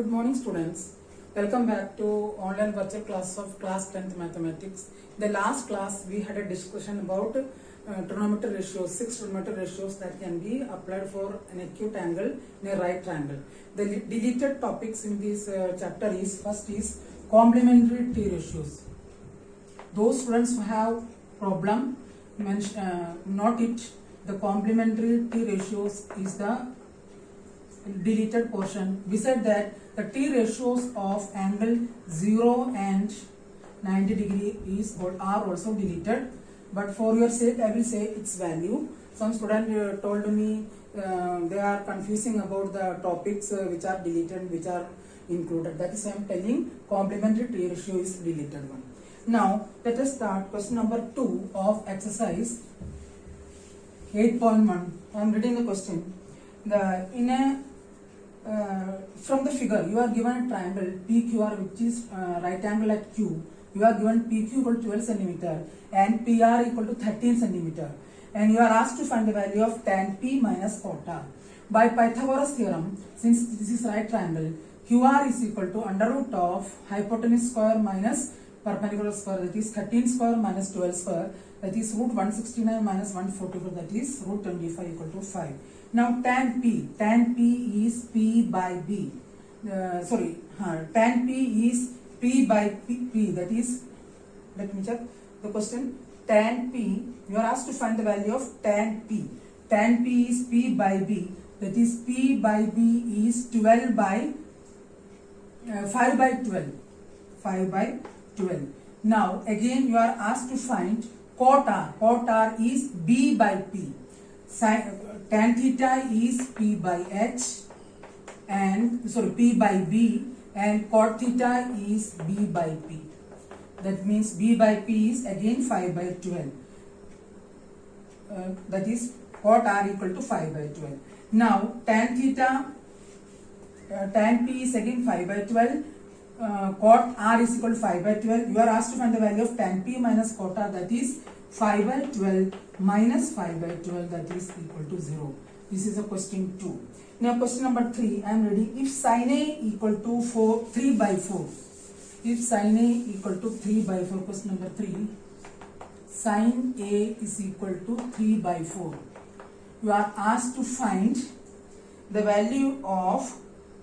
Good morning, students. Welcome back to online virtual class of class 10th mathematics. In the last class, we had a discussion about trigonometric ratios, 6 trigonometric ratios that can be applied for an acute angle in a right triangle. The deleted topics in this chapter is, first is complementary T ratios. Those students who have problem, note it, the complementary T ratios is the deleted portion. We said that the T ratios of angle 0 and 90 degree are also deleted, but for your sake I will say its value. Some student told me they are confusing about the topics which are deleted, which are included. That is why I am telling complementary T ratio is deleted one. Now let us start question number 2 of exercise 8.1. I am reading the question. From the figure, you are given a triangle PQR which is right angle at Q. You are given PQ equal to 12 cm and PR equal to 13 cm, and you are asked to find the value of tan P minus cot R. By Pythagoras theorem, since this is right triangle, QR is equal to under root of hypotenuse square minus perpendicular square, that is 13 square minus 12 square, that is root 169 minus 144, that is root 25 equal to 5. Now tan P is P by B. Tan P is P by P, that is, let me check the question. Tan P, you are asked to find the value of tan P. Tan P is P by B, that is P by B is 12 by 5 by 12. 5 by 12. Now again you are asked to find cot R. Cot R is B by P. Tan theta is P by H and P by B, and cot theta is B by P. That means B by P is again 5 by 12. That is cot R equal to 5 by 12. Now tan theta, tan P is again 5 by 12. Cot R is equal to 5 by 12. You are asked to find the value of tan P minus cot R, that is 5 by 12 minus 5 by 12, that is equal to 0. This is a question 2. Now question number 3, I am ready. If sin A equal to 3 by 4, if sin A equal to 3 by 4, question number 3, sin A is equal to 3 by 4. You are asked to find the value of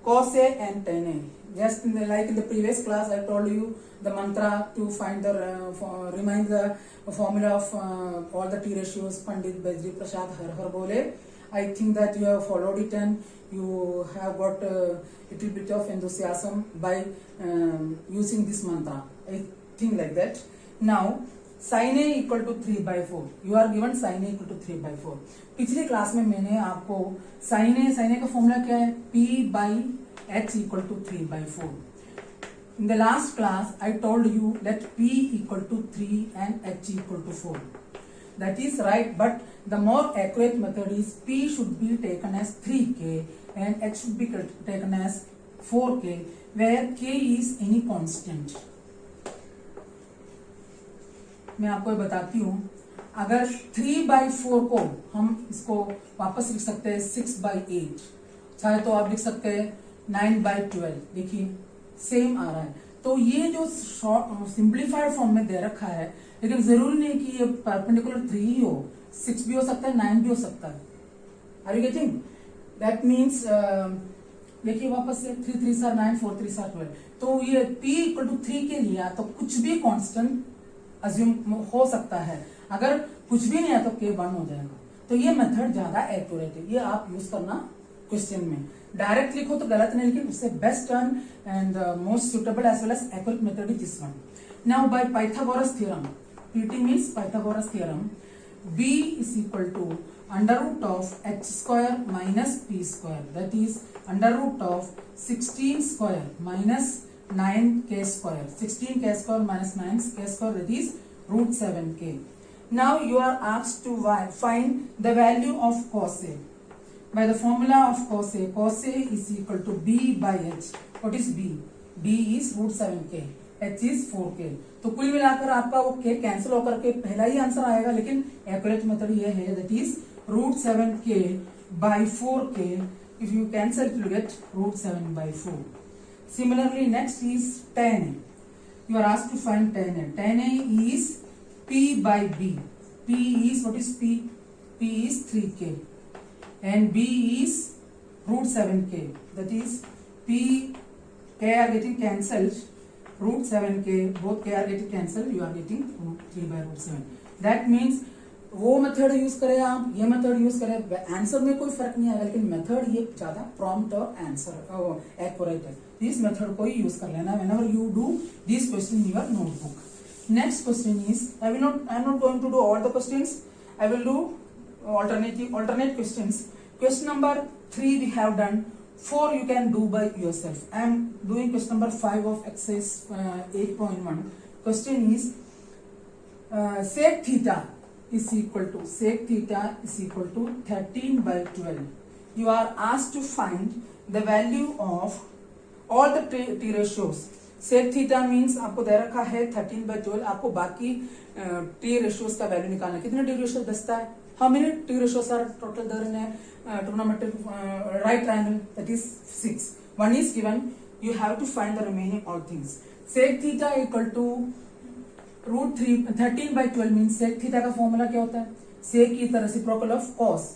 cos A and tan A. Just like in the previous class, I told you the mantra to find remind the formula of all the T ratios. Pandit Bajri Prasad Har Bole. I think that you have followed it and you have got a little bit of enthusiasm by using this mantra. I think like that. Now sin A equal to 3 by 4. You are given sin A equal to 3 by 4. पिछले class में मैंने आपको sin A का formula क्या है? P by H equal to 3 by 4. In the last class, I told you that P equal to 3 and H equal to 4. That is right, but the more accurate method is P should be taken as 3K and H should be taken as 4K, where K is any constant. मैं आपको बताती हूँ, अगर 3 by 4 को हम इसको वापस लिख सकते हैं 6 by 8, चाहे तो आप लिख सकते हैं 9 by 12. देखिए सेम आ रहा है. तो ये जो सिंप्लीफाइड फॉर्म में दे रखा है, लेकिन जरूरी नहीं कि ये परपेंडिकुलर 3 ही हो, 6 भी हो सकता है, 9 भी हो सकता है. Are you getting? That means देखिए वापस से 3 3 are 9, 4 3 are 12. तो ये P इक्वल टू 3 के लिए तो कुछ भी कांस्टेंट अज्यूम हो सकता है. अगर कुछ भी नहीं है तो K 1 हो जाएगा. तो ये मेथड ज्यादा एक्यूरेट है, ये आप यूज करना क्वेश्चन में. डायरेक्ट लिखो तो गलत नहीं, लेकिन उससे best and most suitable as well as accurate method is this one. Now by Pythagoras theorem, PT means Pythagoras theorem, B is equal to under root of H square minus P square, that is under root of 16 square minus 9K square, 16K square minus 9K square, that is root 7K. Now you are asked to find the value of cos A. By the formula of cos A is equal to B by H. What is B? B is root 7K. H is 4K. तो कुल मिलाकर आपका वो K cancel होकर के पहला ही answer आएगा, लेकिन एक्यूरेट मेथड ये है, that is root 7K by 4K. If you cancel, it will get root 7 by 4. Similarly, next is tan A. You are asked to find tan A. Tan A is P by B. P is, what is P? P is 3K. And B is root 7K. That is P, K are getting cancelled. Root 7K, both K are getting cancelled. You are getting root 3 by root 7. That means वो method use करें आप, ये method use करें, answer में कोई फर्क नहीं है, लेकिन मेथड ये ज्यादा प्रॉम्प्ट और आंसर एक्यूरेट है. दिस मेथड को ही यूज कर लेना whenever you do this question in your notebook. Next question is, I am not going to do all the questions. I will do alternate questions. Question number 3 we have done. 4 you can do by yourself. I am doing question number 5 of exercise 8.1. Question is sec theta is equal to 13 by 12. You are asked to find the value of all the t ratios. Sec theta means आपको दे रखा है 13 by 12. आपको बाकी t ratios का value निकालना है. कितने t ratios दसता है? How many t ratios are total there in a trigonometric right triangle? That is 6. One is given. You have to find the remaining all things. Sec theta equal to root 13 by 12 means sec theta का formula क्या होता है? Sec की तरह reciprocal of cos.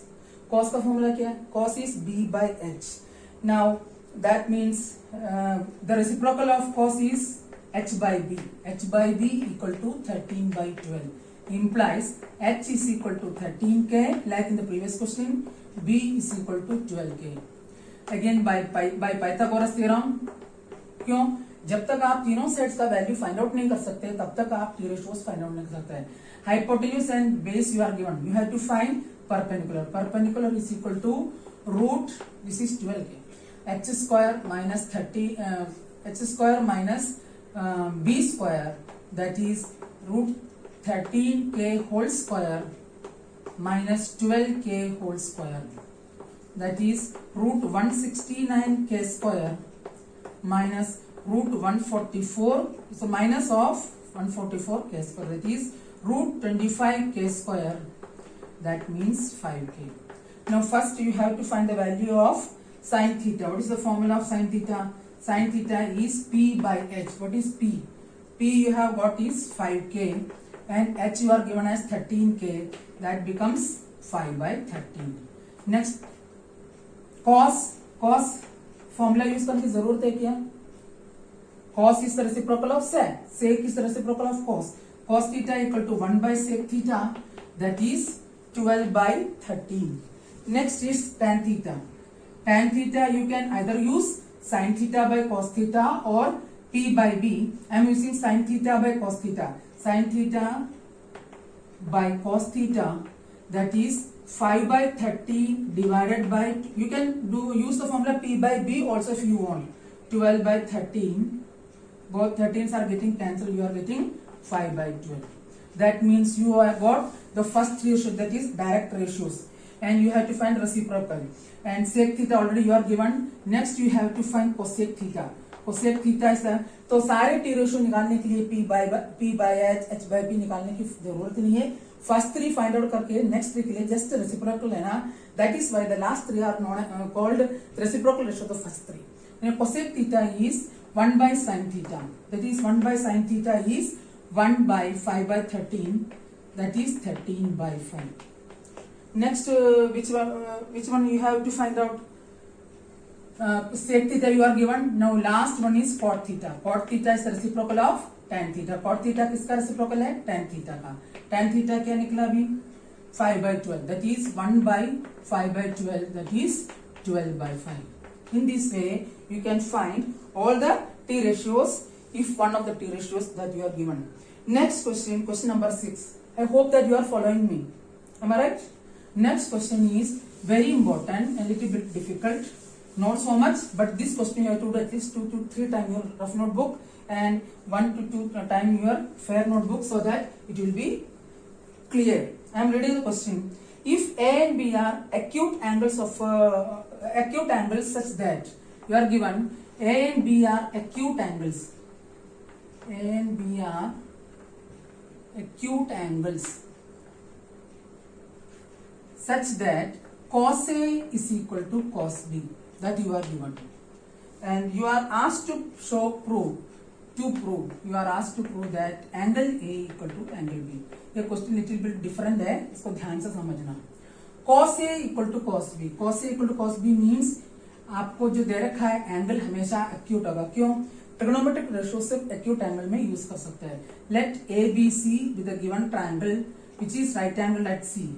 Cos का formula क्या है? Cos is b by h. Now that means the reciprocal of cos is h by b. h by b equal to 13 by 12 implies h is equal to 13k like in the previous question. b is equal to 12k. Again by Pythagoras theorem. क्यों? जब तक आप तीनों sets का value find out नहीं कर सकते तब तक आप टी रेशियोज फाइंड आउट नहीं कर सकते. Hypotenuse and base you are given. You have to find perpendicular. Perpendicular is equal to root, this is 12k, h square minus 30 h square minus b square, that is root 13k whole square minus 12k whole square, that is root 169k square minus root 144, so minus of 144k square, that is root 25k square, that means 5k. Now first you have to find the value of sin theta. What is the formula of sin theta? Sin theta is p by h. What is p? P you have got is 5k and h you are given as 13k, that becomes 5 by 13. Next cos formula use करने की जरूरत है क्या? cos is the reciprocal of sec. Sec is the reciprocal of cos. Cos theta equal to 1 by sec theta, that is 12 by 13. Next is tan theta. Tan theta you can either use sin theta by cos theta or p by b. I am using sin theta by cos theta. Sin theta by cos theta, that is 5 by 30 divided by, you can use the formula p by b also if you want, 12 by 13, both 13s are getting cancelled, you are getting 5 by 12. That means you have got the first three ratios, that is direct ratios, and you have to find reciprocal. And sec theta already you are given. Next you have to find cosec theta. Cosec theta is the, तो सारे T ratio निकालने के लिए p by h by p निकालने की जरूरत नहीं है. फर्स्ट थ्री फाइंड आउट करके नेक्स्ट थ्री के लिए जस्ट रेसिप्रोकल लेना. That is why the last three are non called reciprocal ratio of the first three. cosec theta is 1 by sin theta, that is 1 by sin theta is 1 by 5 by 13, that is 13 by 5. Next which one you have to find out? Sec theta you are given. Now last one is cot theta. Cot theta is the reciprocal of tan theta. Cot theta किसका reciprocal है? Tan theta का. Tan theta क्या निकला अभी? 5 by 12, that is 1 by 5 by 12, that is 12 by 5. In this way you can find all the t ratios if one of the t ratios that you are given. Next question, question number 6. I hope that you are following me. Am I right? Next question is very important and little bit difficult. Not so much, but this question you have to do at least 2 to 3 times your rough notebook and 1 to 2 times your fair notebook so that it will be clear. I am reading the question. If A and B are acute angles such that you are given A and B are acute angles. A and B are acute angles such that cos A is equal to cos B, that you are given. and you are asked to prove you are asked to prove that angle A equal to angle B. ये question little bit different है, इसको ध्यान से समझना. cos A equal to cos B. cos A equal to cos B means आपको जो दे रखा है एंगल हमेशा एक्यूट होगा. क्यों? ट्रिग्नोमेट्रिक रेशियो सिर्फ एक्यूट एंगल में यूज कर सकते हैं. Let A B C with a given triangle which is right angle at C.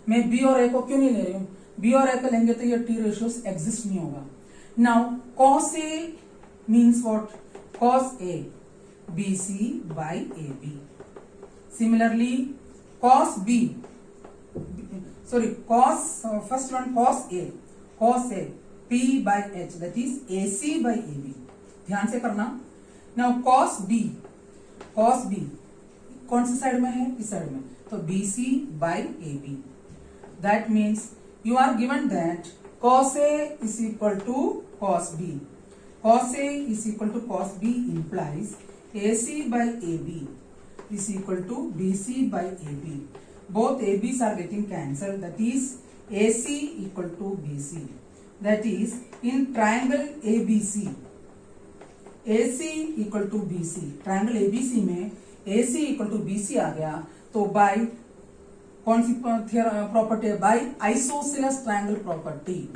मैं बी और ए को क्यों नहीं ले रही हूँ? बी और ए को लेंगे तो ये टी रेशियोस एग्जिस्ट नहीं होगा. Now cos A means what? cos A BC by AB. Similarly, cos B, first one cos A P by H, that is AC by AB. ध्यान से करना. Now cos B कौन सी side में है? इस side में, तो BC by AB. That means you are given that cos A is equal to cos B. cos A is equal to cos B implies AC by AB is equal to BC by AB. Both ABs are getting cancelled. That is AC equal to BC. That is in triangle ABC, AC equal to BC. Triangle ABC में AC equal to BC आ गया, तो by कौन सी property है? By isosceles triangle property.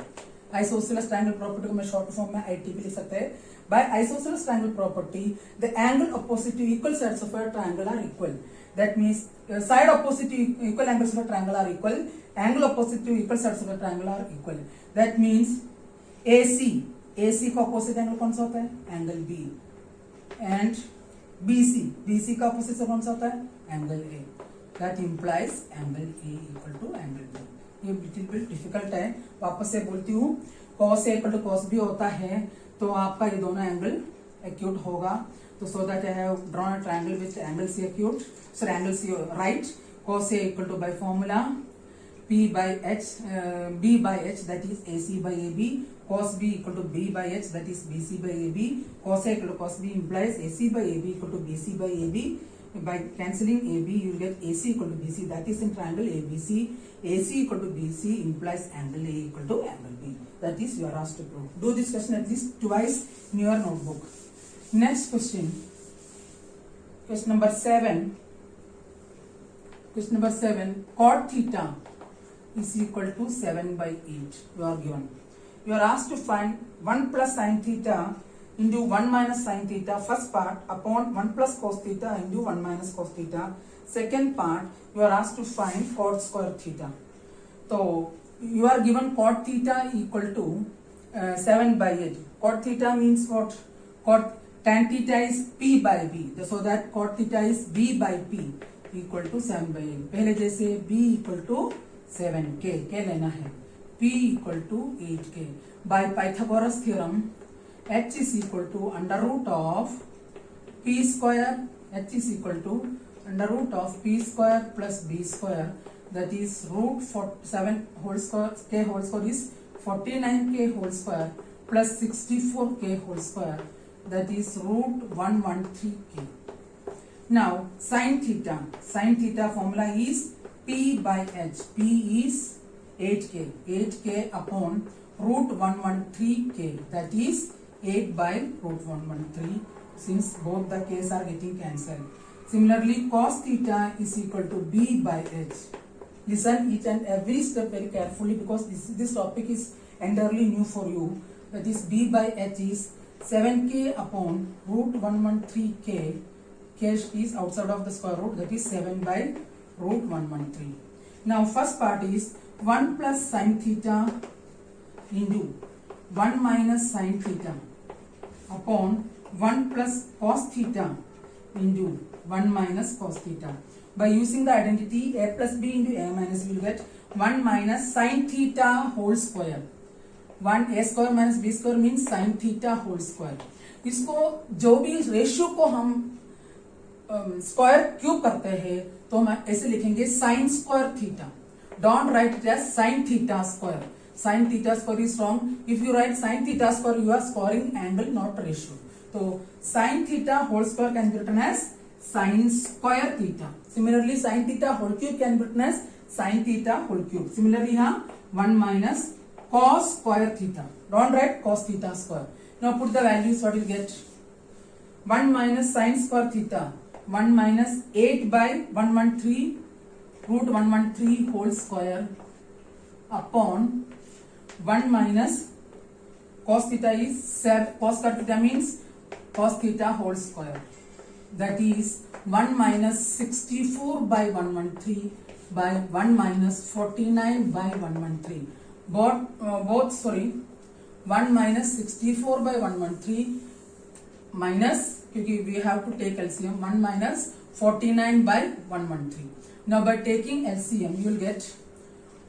Isosceles triangle property को मैं short form में IT भी लिख सकते हैं. By isosceles triangle property the angle opposite to equal sides of a triangle are equal. That means side opposite to equal angles of a triangle are equal. Angle opposite to equal sides of a triangle are equal. That means AC का opposite angle कौन सा होता है? Angle B. And BC का opposite से कौन सा होता है? Angle A. That implies angle A equal to angle B. ये लिटिल बिट डिफिकल्ट है, वापस से बोलती हूँ. cos A equal to cos B होता है तो आपका ये दोनों एंगल एक्यूट होगा. तो so that I have drawn a triangle with angle C acute, sorry angle C right. cos A equal to by formula P by H, B by H, that is AC by AB. cos B equal to B by H, that is BC by AB. cos A equal to cos B implies AC by AB equal to BC by AB. By cancelling AB, you will get AC equal to BC. That is in triangle ABC. AC equal to BC implies angle A equal to angle B. That is you are asked to prove. Do this question at least twice in your notebook. Next question. Question number 7. Question number 7. Cot theta is equal to 7 by 8. You are given. You are asked to find 1 plus sin theta into 1 minus sin theta, first part, upon 1 plus cos theta into 1 minus cos theta. Second part, you are asked to find cot square theta. So you are given cot theta equal to 7 by 8. Cot theta means what? Tan theta is P by B. So that cot theta is B by P equal to 7 by 8. पहले जैसे B equal to 7K, K लेना है. P equal to 8K. By Pythagoras theorem, H is equal to under root of P square. H is equal to under root of P square plus B square. That is root 7 whole square. K whole square is 49K whole square plus 64K whole square. That is root 113K. Now sin theta. Sin theta formula is P by H. P is 8K. 8K upon root 113K. That is 8 by root 113, since both the k's are getting cancelled. Similarly, cos theta is equal to B by H. Listen each and every step very carefully because this topic is entirely new for you. That is B by H is 7K upon root 113K. K is outside of the square root, that is 7 by root 113. Now first part is 1 plus sin theta into 1 minus sin theta upon 1 plus cos theta into 1 minus cos theta. By using the identity a plus b into a minus, we will get 1 minus sin theta whole square. 1 a square minus b square means sin theta whole square. इसको जो भी ratio को हम square cube करते हैं तो हम ऐसे लिखेंगे sin square theta. Don't write it as sin theta square. Sin theta square is wrong. If you write sin theta square, you are squaring angle, not ratio. So sin theta whole square can be written as sin square theta. Similarly, sin theta whole cube can be written as sin theta whole cube. Similarly, यहाँ 1 minus cos square theta. Don't write cos theta square. Now put the values, what you get? 1 minus sine square theta, 1 minus 8 by 113 root 113 whole square upon 1 minus cos theta is 7, cos theta means cos theta whole square, that is 1 minus 64 by 113 by 1 minus 49 by 113. Both 1 minus 64 by 113 minus, क्योंकि we have to take LCM, 1 minus 49 by 113. Now by taking LCM you will get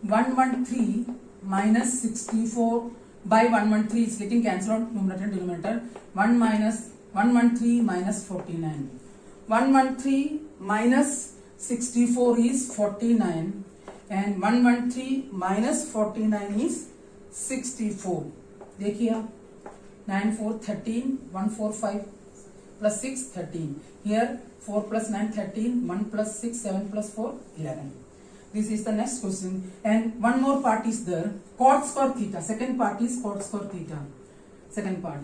113 minus 64 by 113 is getting cancelled on numerator and denominator. 113 minus 49. 113 minus 64 is 49 and 113 minus 49 is 64. देखिए आप 9 4 13 1 4 5 plus 6 13. Here 4 plus 9 13, 1 plus 6 7 plus 4 11. This is the next question, and one more part is there, cot square theta. Second part is cot square theta. Second part,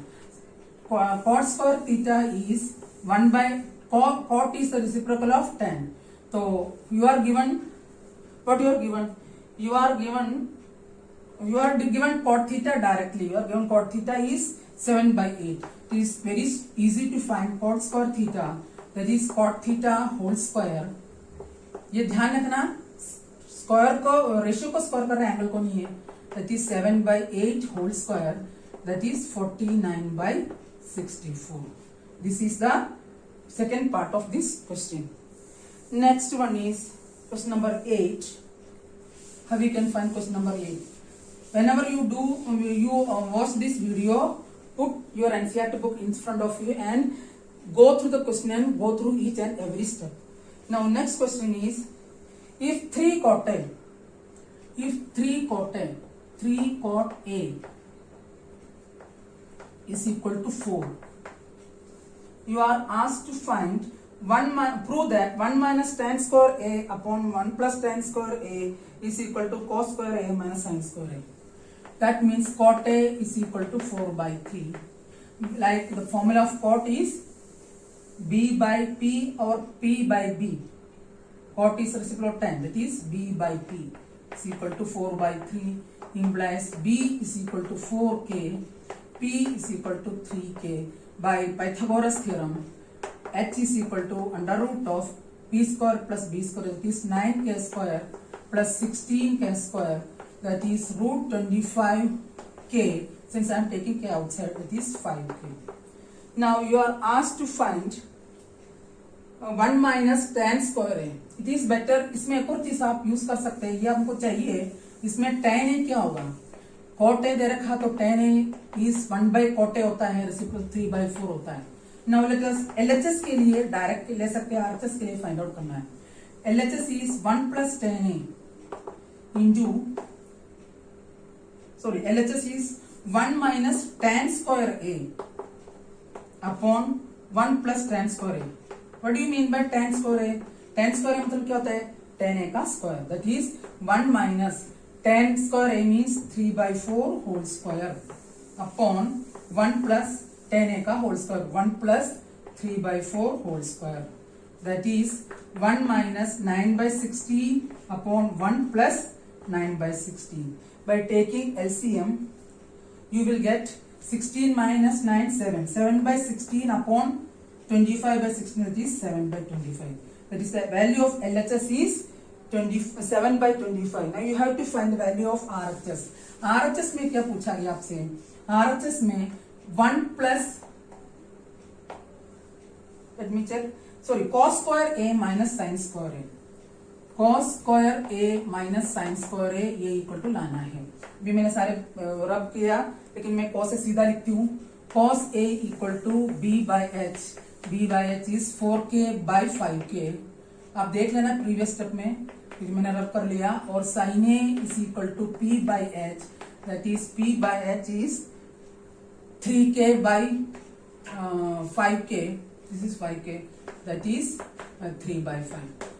cot square theta is 1 by cot is the reciprocal of tan. So you are given what you are given. You are given cot theta directly. You are given cot theta is 7 by 8. It is very easy to find cot square theta. That is cot theta whole square. ये ध्यान रखना, square को ratio को square कर रहे हैं, angle को नहीं है. That is 7 by 8 whole square, that is 49 by 64. This is the second part of this question. Next one is question number 8. How we can find question number 8? Whenever you watch this video, put your NCERT book in front of you and go through the question and go through each and every step. Now next question is, if 3 cot A is equal to 4, you are asked to find prove that 1 minus tan square A upon 1 plus tan square A is equal to cos square A minus sin square A. That means cot A is equal to 4 by 3. Like the formula of cot is B by P or P by B. Cot is reciprocal of tan, that is B by P is equal to 4 by 3, implies B is equal to 4K, P is equal to 3K. By Pythagoras theorem, H is equal to under root of P square plus B square, that is 9K square plus 16K square, that is root 25K. Since I am taking K outside, that is 5K. Now you are asked to find 1 minus tan square A. It is better, इसमें एक और चीज आप use कर सकते हैं, ये हमको चाहिए. इसमें tan A क्या होगा? cot A दे रखा तो tan A is 1 by cot A होता है, रेसिप्रोकल 3 by 4 होता है. Now let us LHS के लिए डायरेक्ट ले सकते हैं, RHS के लिए फाइंड आउट करना है. LHS is 1 plus tan A into, sorry, LHS is 1 minus tan square A upon 1 plus tan square A. What do you mean by tan square A? Tan square A मतलब क्या होता है? tan A का square. That is 1 minus tan square A means 3 by 4 whole square upon 1 plus tan A का whole square. 1 plus 3 by 4 whole square. That is 1 minus 9 by 16 upon 1 plus 9 by 16. By taking LCM, you will get 16 minus 9, 7. 7 by 16 upon 25 by 16, that is 7 by 25. That is the value of LHS is 7 by 25. Now you have to find the value of RHS. RHS में क्या पूछा गया आपसे? RHS में 1 plus, let me check, sorry, cos square A minus sin square A. Cos square A minus sin square A ये equal to लाना है. अभी मैंने सारे रब किया, लेकिन मैं cos से सीधा लिखती हूँ. Cos A equal to B by H. B by H is 4K by 5K. आप देख लेना प्रीवियस स्टेप में, क्योंकि मैंने रब कर लिया. और sin A is equal to P by H. That is P by H is 3K by 5K. This is 5K. That is 3 by 5.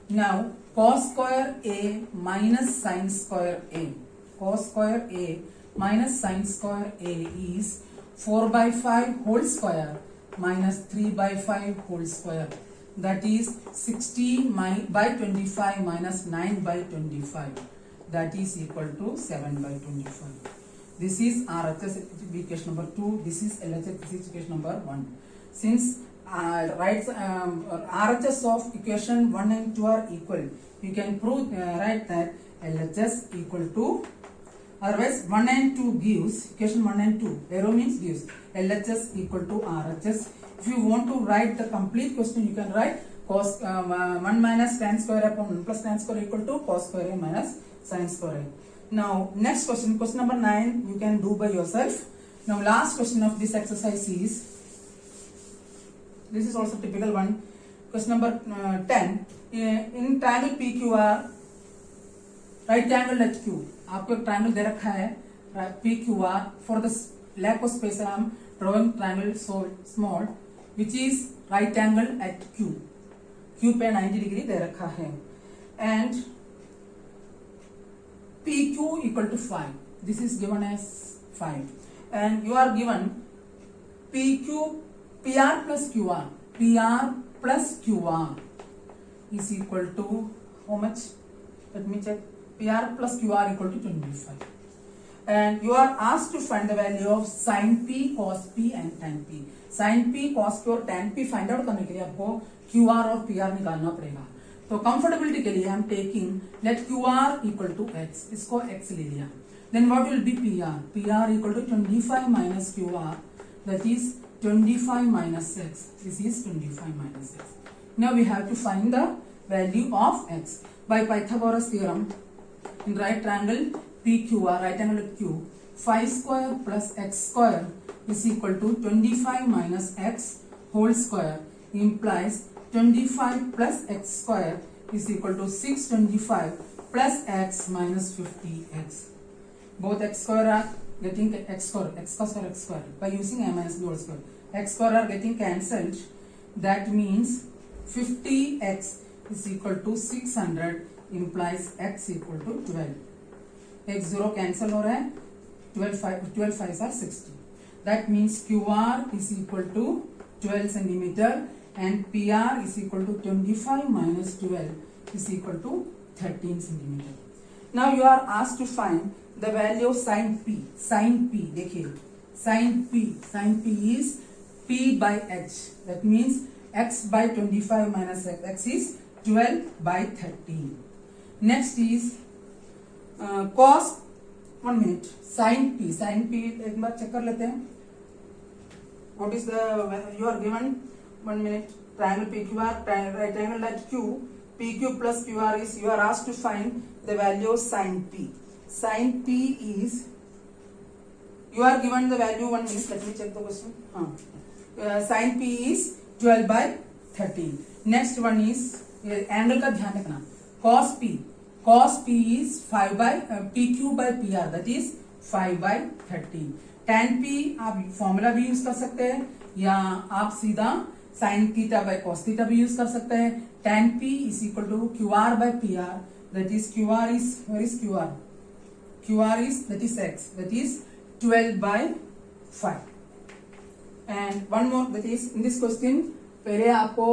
Now cos square A minus sin square A. Cos square A minus sin square A is 4 by 5 whole square minus 3 by 5 whole square. That is 60 by 25 minus 9 by 25. That is equal to 7 by 25. This is RHS equation number 2. This is LHS equation number 1. Since RHS of equation 1 and 2 are equal, you can prove write that LHS equal to, otherwise 1 and 2 gives, equation 1 and 2, arrow means gives, LHS equal to RHS. If you want to write the complete question, you can write cos 1 minus tan square upon 1 plus tan square equal to cos square a minus sin square a. Now next question, question number 9, you can do by yourself. Now last question of this exercise is, this is also typical one, question number 10. In triangle PQR, right angle at Q, आपको एक triangle दे रखा है PQR. For the lack of space, I am drawing triangle so small, which is right angle at Q. Q पे 90 degree दे रखा है, and PQ equal to 5. This is given as 5, and you are given PR plus QR. PR plus QR is equal to how much? Let me check. PR plus QR equal to 25. And you are asked to find the value of sin P, cos P and tan P. Sin P, cos P और tan P find out करने के लिए आपको QR और PR निकालना पड़ेगा. तो comfortability के लिए हम taking let QR equal to x, इसको x ले लिया. Then what will be PR? PR equal to 25 minus QR, that is 25 minus x. This is 25 minus x. Now we have to find the value of x. By Pythagoras theorem, in right triangle PQR, right angle Q, 5 square plus x square is equal to 25 minus x whole square implies 25 plus x square is equal to 625 plus x minus 50x. Both x square are getting x square by using a minus b whole square. X square are getting cancelled. That means 50x is equal to 600 implies x equal to 12. x 0 cancel हो रहा है, 12 5s are 60. That means QR is equal to 12 centimeter and PR is equal to 25 minus 12 is equal to 13 centimeter. Now you are asked to find the value of sin P. Sin P, देखिए, sin P is P by h. That means x by 25 minus x. X is 12 by 13. Next is cos. 1 minute. Sin P. Sin P एक बार check कर लेते हैं. What is the, you are given 1 minute, triangle PQR, right angle at Q, PQ plus QR is, you are asked to find the value of sin P. Sin P is, you are given the value 1 minute, let me check the question. Sin P is 12 by 13. Next one is, angle का ध्यान रखना, cos P. Cos P is 5 by PQ by PR, that is 5 by 13. Tan P आप formula भी use कर सकते हैं या आप सीधा sin theta by cos theta भी यूज कर सकते हैं. Tan P is equal to QR by PR, that is QR is, where is QR? QR is, that is x, that is 12 by 5. And one more, that is in this question पहले आपको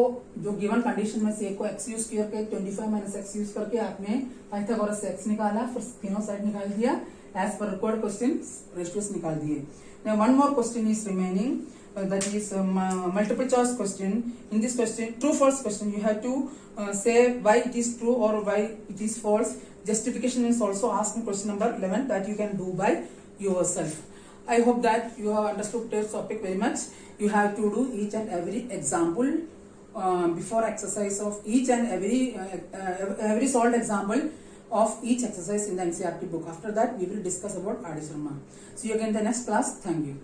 जो given condition में से एक को x use करके 25 minus x use करके आपने पाइथागोरस से x निकाला, फिर तीनों साइड निकाल दिया. As per required question, ratios निकाल दिए. Now one more question is remaining, that is multiple choice question. In this question, true false question, you have to say why it is true or why it is false. Justification is also asked in question number 11, that you can do by yourself. I hope that you have understood this topic very much. You have to do each and every example before exercise of each and every solved example of each exercise in the NCERT book. After that, we will discuss about R.D. Sharma. See you again in the next class. Thank you.